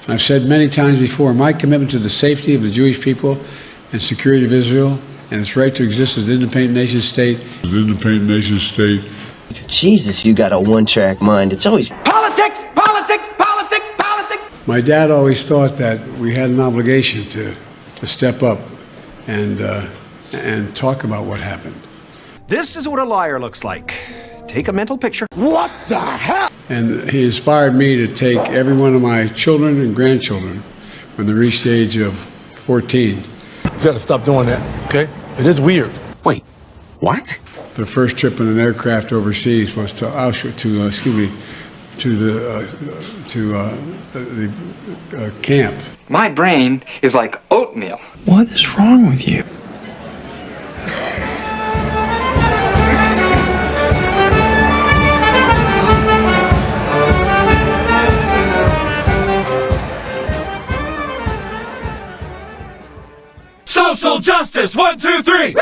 I've said many times before, my commitment to the safety of the Jewish people and security of Israel and its right to exist as an independent nation state. Jesus, you got a one-track mind. It's always Politics, politics, politics, politics. My dad always thought that we had an obligation to step up and talk about what happened. This is what a liar looks like. Take a mental picture. What the hell? And he inspired me to take every one of my children and grandchildren when they reached the age of 14. You gotta stop doing that, okay? It is weird. Wait, what? The first trip in an aircraft overseas was to Auschwitz, to the camp. My brain is like oatmeal. What is wrong with you? Social justice, 1, 2, 3.